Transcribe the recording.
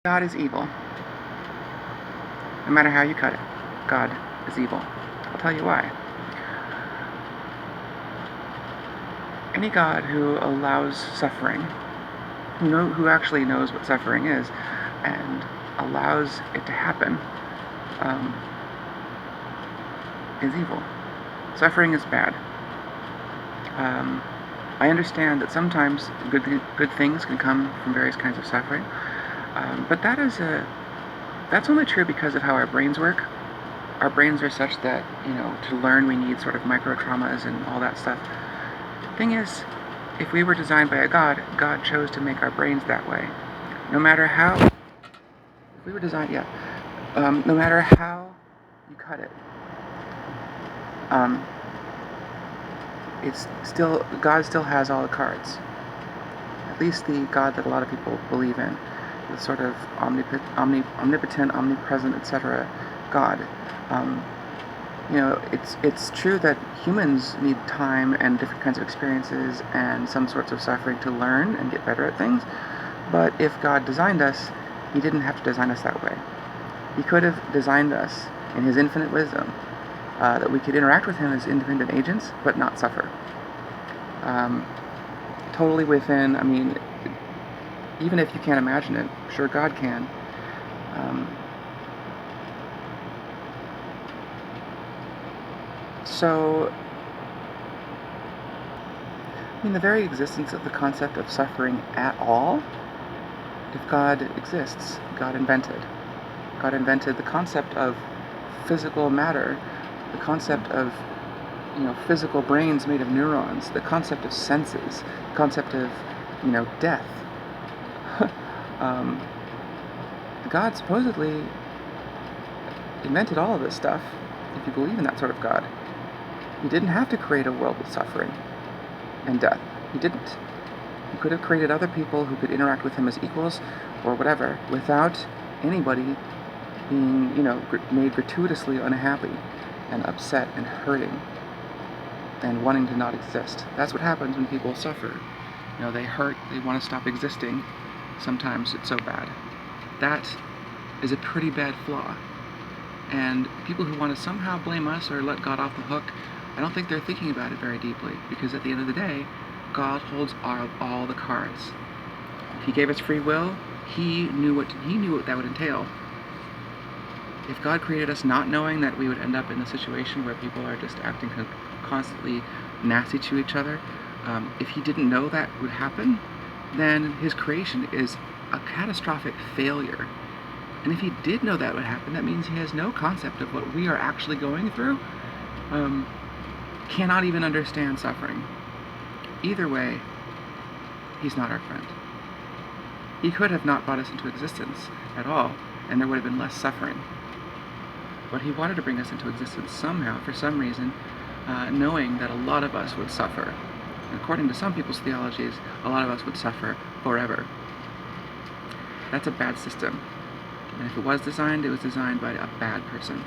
God is evil. No matter how you cut it, God is evil. I'll tell you why. Any God who allows suffering, who actually knows what suffering is, and allows it to happen, is evil. Suffering is bad. I understand that sometimes good things can come from various kinds of suffering, but that's only true because of how our brains work. Our brains are such that, to learn we need sort of microtraumas and all that stuff. The thing is, if we were designed by a God, God chose to make our brains that way. No matter how, if we were designed, no matter how you cut it, it's still, God still has all the cards. At least the God that a lot of people believe in, the sort of omnipotent, omnipresent, etc. God. It's true that humans need time and different kinds of experiences and some sorts of suffering to learn and get better at things. But if God designed us, He didn't have to design us that way. He could have designed us in His infinite wisdom that we could interact with Him as independent agents, but not suffer. Totally within, even if you can't imagine it, sure God can. So, the very existence of the concept of suffering at all, if God exists, God invented. God invented the concept of physical matter, the concept of physical brains made of neurons, the concept of senses, the concept of death. God supposedly invented all of this stuff, if you believe in that sort of God. He didn't have to create a world with suffering and death. He didn't. He could have created other people who could interact with Him as equals or whatever without anybody being, made gratuitously unhappy and upset and hurting and wanting to not exist. That's what happens when people suffer. They hurt, they want to stop existing. Sometimes it's so bad. That is a pretty bad flaw. And people who want to somehow blame us or let God off the hook, I don't think they're thinking about it very deeply, because at the end of the day, God holds all the cards. If He gave us free will, He knew what that would entail. If God created us not knowing that we would end up in a situation where people are just acting constantly nasty to each other, if He didn't know that would happen, then His creation is a catastrophic failure. And if He did know that would happen, that means He has no concept of what we are actually going through, cannot even understand suffering. Either way, He's not our friend. He could have not brought us into existence at all, and there would have been less suffering. But He wanted to bring us into existence somehow, for some reason, knowing that a lot of us would suffer. And according to some people's theologies, a lot of us would suffer forever. That's a bad system. And if it was designed by a bad person.